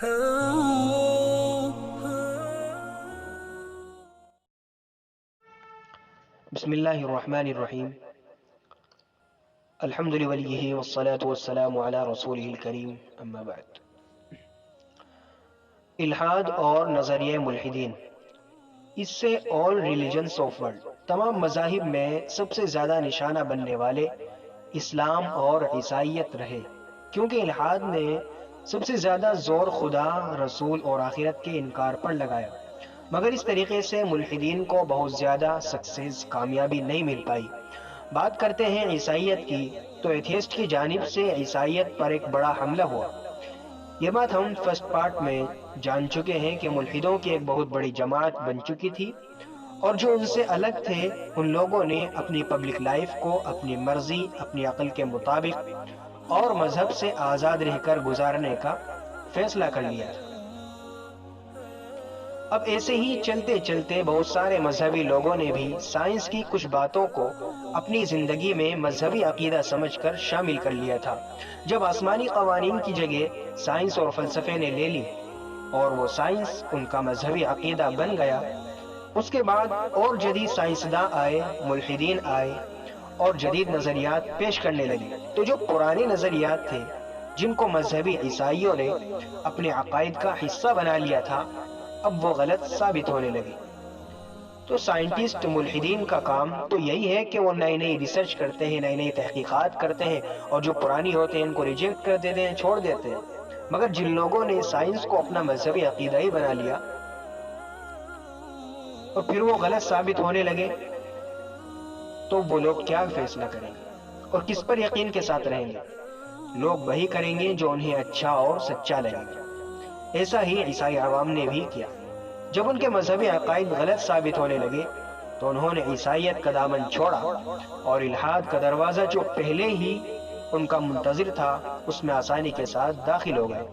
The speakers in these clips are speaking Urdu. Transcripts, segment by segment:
بسم اللہ الرحمن الرحیم الحمد للہ والصلاة والسلام علی رسولہ الکریم اما بعد۔ الحاد اور نظریہ ملحدین، اس سے آل ریلیجنس آف ورلڈ، تمام مذاہب میں سب سے زیادہ نشانہ بننے والے اسلام اور عیسائیت رہے، کیونکہ الحاد نے سب سے زیادہ زور خدا، رسول اور آخرت کے انکار پر لگایا، مگر اس طریقے سے ملحدین کو بہت زیادہ سکسیس، کامیابی نہیں مل پائی۔ بات کرتے ہیں عیسائیت کی، تو ایتھیسٹ کی جانب سے عیسائیت پر ایک بڑا حملہ ہوا۔ یہ بات ہم فرسٹ پارٹ میں جان چکے ہیں کہ ملحدوں کی ایک بہت بڑی جماعت بن چکی تھی، اور جو ان سے الگ تھے ان لوگوں نے اپنی پبلک لائف کو اپنی مرضی، اپنی عقل کے مطابق اور مذہب سے آزاد رہ کر گزارنے کا فیصلہ کر لیا تھا۔ اب ایسے ہی چلتے چلتے بہت سارے مذہبی لوگوں نے بھی سائنس کی کچھ باتوں کو اپنی زندگی میں مذہبی عقیدہ سمجھ کر شامل کر لیا تھا۔ جب آسمانی قوانین کی جگہ سائنس اور فلسفے نے لے لی اور وہ سائنس ان کا مذہبی عقیدہ بن گیا، اس کے بعد اور جدید سائنسداں آئے، ملحدین آئے اور جدید نظریات پیش کرنے لگے، تو جو پرانے نظریات تھے جن کو مذہبی عیسائیوں نے اپنے عقائد کا حصہ بنا لیا تھا، اب وہ غلط ثابت ہونے لگے۔ تو سائنٹسٹ، ملحدین کا کام تو یہی ہے کہ وہ نئی نئی ریسرچ کرتے ہیں، نئی نئی تحقیقات کرتے ہیں، اور جو پرانی ہوتے ہیں ان کو ریجیکٹ کر دیتے ہیں، چھوڑ دیتے ہیں۔ مگر جن لوگوں نے سائنس کو اپنا مذہبی عقیدہ ہی بنا لیا اور پھر وہ غلط ثابت ہونے لگے، تو وہ لوگ کیا فیصلہ کریں گے اور کس پر یقین کے ساتھ رہیں گے؟ لوگ وہی کریں گے جو انہیں اچھا اور سچا لگے گا۔ ایسا ہی عیسائی عوام نے بھی کیا۔ جب ان کے مذہبی عقائد غلط ثابت ہونے لگے تو انہوں نے عیسائیت کا دامن چھوڑا اور الحاد کا دروازہ جو پہلے ہی ان کا منتظر تھا اس میں آسانی کے ساتھ داخل ہو گئے۔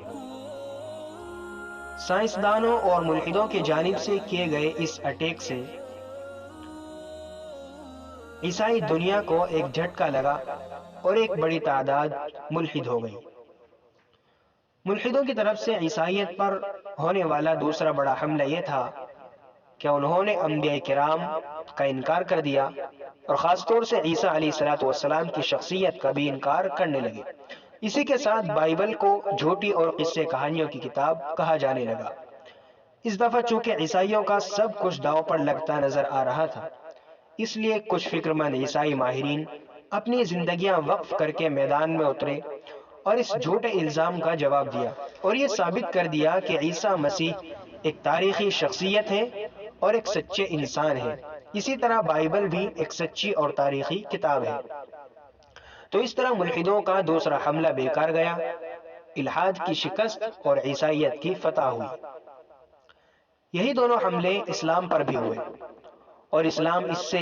سائنسدانوں اور ملحدوں کی جانب سے کیے گئے اس اٹیک سے عیسائی دنیا کو ایک جھٹکا لگا اور ایک بڑی تعداد ملحد ہو گئی۔ ملحدوں کی طرف سے عیسائیت پر ہونے والا دوسرا بڑا حملہ یہ تھا کہ انہوں نے انبیاء کرام کا انکار کر دیا، اور خاص طور سے عیسیٰ علیہ السلام کی شخصیت کا بھی انکار کرنے لگے۔ اسی کے ساتھ بائبل کو جھوٹی اور قصے کہانیوں کی کتاب کہا جانے لگا۔ اس دفعہ چونکہ عیسائیوں کا سب کچھ داؤ پر لگتا نظر آ رہا تھا، اس لیے کچھ فکر مند عیسائی ماہرین اپنی زندگیاں وقف کر کے میدان میں اترے اور اس جھوٹے الزام کا جواب دیا، اور یہ ثابت کر دیا کہ عیسیٰ مسیح ایک تاریخی شخصیت ہے اور ایک سچے انسان ہے۔ اسی طرح بائبل بھی ایک سچی اور تاریخی کتاب ہے۔ تو اس طرح ملحدوں کا دوسرا حملہ بیکار گیا، الحاد کی شکست اور عیسائیت کی فتح ہوئی۔ یہی دونوں حملے اسلام پر بھی ہوئے، اور اسلام اس سے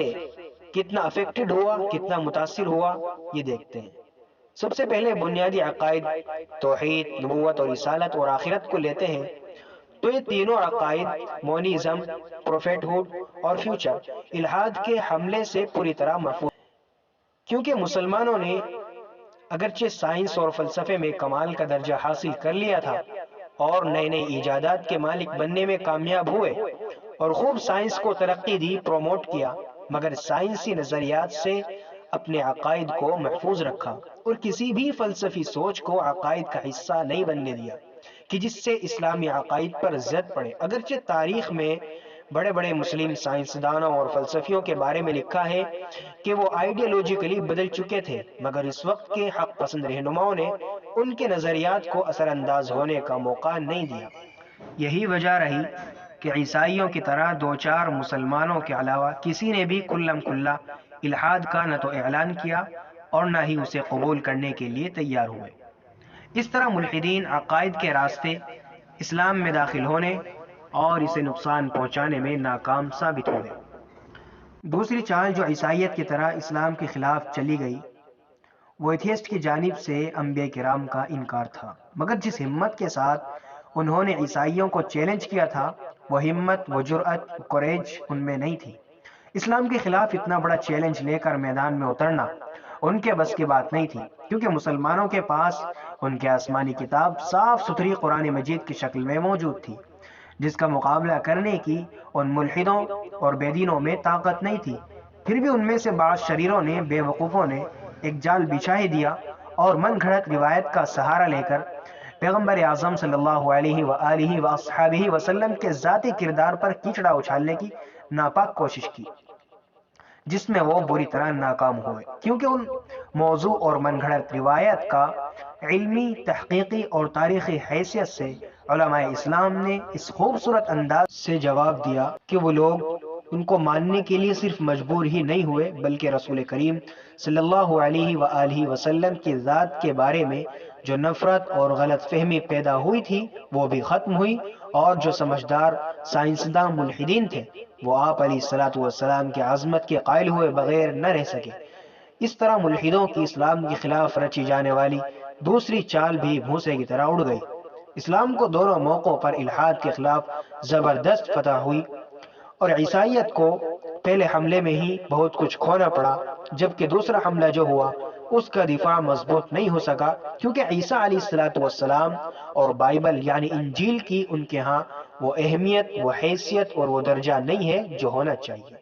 کتنا افیکٹڈ ہوا، کتنا متاثر ہوا، یہ دیکھتے ہیں۔ سب سے پہلے بنیادی عقائد توحید، نبوت اور رسالت اور آخرت کو لیتے ہیں، تو یہ تینوں عقائد مونیزم، پروفیٹ ہوڈ اور فیوچر الحاد کے حملے سے پوری طرح محفوظ، کیونکہ مسلمانوں نے اگرچہ سائنس اور فلسفے میں کمال کا درجہ حاصل کر لیا تھا اور نئے نئے ایجادات کے مالک بننے میں کامیاب ہوئے اور خوب سائنس کو ترقی دی، پروموٹ کیا، مگر سائنسی نظریات سے اپنے عقائد کو محفوظ رکھا اور کسی بھی فلسفی سوچ کو عقائد کا حصہ نہیں بننے دیا کہ جس سے اسلامی عقائد پر زد پڑے۔ اگرچہ تاریخ میں بڑے بڑے مسلم سائنسدانوں اور فلسفیوں کے بارے میں لکھا ہے کہ وہ آئیڈیالوجیکلی بدل چکے تھے، مگر اس وقت کے حق پسند رہنماؤں نے ان کے نظریات کو اثر انداز ہونے کا موقع نہیں دیا۔ یہی وجہ رہی کہ عیسائیوں کی طرح دو چار مسلمانوں کے علاوہ کسی نے بھی کلم کلا الحاد کا نہ تو اعلان کیا اور نہ ہی اسے قبول کرنے کے لیے تیار ہوئے۔ اس طرح ملحدین عقائد کے راستے اسلام میں داخل ہونے اور اسے نقصان پہنچانے میں ناکام ثابت ہوئے۔ دوسری چال جو عیسائیت کی طرح اسلام کے خلاف چلی گئی، وہ ایتھیسٹ کی جانب سے انبیاء کرام کا انکار تھا، مگر جس ہمت کے ساتھ انہوں نے عیسائیوں کو چیلنج کیا تھا، وہ ہمت، وہ جرأت، وہ کوریج ان میں نہیں تھی۔ اسلام کے خلاف اتنا بڑا چیلنج لے کر میدان میں اترنا ان کے بس کی بات نہیں تھی، کیونکہ مسلمانوں کے پاس ان کی آسمانی کتاب صاف ستھری قرآن مجید کی شکل میں موجود تھی، جس کا مقابلہ کرنے کی ان ملحدوں اور بے دینوں میں طاقت نہیں تھی۔ پھر بھی ان میں سے بعض شریروں نے، بے وقوفوں نے ایک جال بچھا ہی دیا اور من گھڑت روایت کا سہارا لے کر پیغمبر اعظم صلی اللہ علیہ وآلہ وصحبہ وسلم کے ذاتی کردار پر کیچڑا اچھالنے کی ناپاک کوشش کی، جس میں وہ بری طرح ناکام ہوئے، کیونکہ ان موضوع اور من گھڑت روایت کا علمی، تحقیقی اور تاریخی حیثیت سے علماء اسلام نے اس خوبصورت انداز سے جواب دیا کہ وہ لوگ ان کو ماننے کے لیے صرف مجبور ہی نہیں ہوئے، بلکہ رسول کریم صلی اللہ علیہ وآلہ وسلم کی ذات کے بارے میں جو نفرت اور غلط فہمی پیدا ہوئی تھی وہ بھی ختم ہوئی، اور جو سمجھدار سائنسداں ملحدین تھے وہ آپ علیہ الصلوۃ والسلام کی عظمت کے قائل ہوئے بغیر نہ رہ سکے۔ اس طرح ملحدوں کی اسلام کے خلاف رچی جانے والی دوسری چال بھی بھونسے کی طرح اڑ گئی۔ اسلام کو دونوں موقعوں پر الحاد کے خلاف زبردست فتح ہوئی، اور عیسائیت کو پہلے حملے میں ہی بہت کچھ کھونا پڑا، جبکہ دوسرا حملہ جو ہوا اس کا دفاع مضبوط نہیں ہو سکا، کیونکہ عیسیٰ علیہ الصلوۃ والسلام اور بائبل یعنی انجیل کی ان کے ہاں وہ اہمیت، وہ حیثیت اور وہ درجہ نہیں ہے جو ہونا چاہیے۔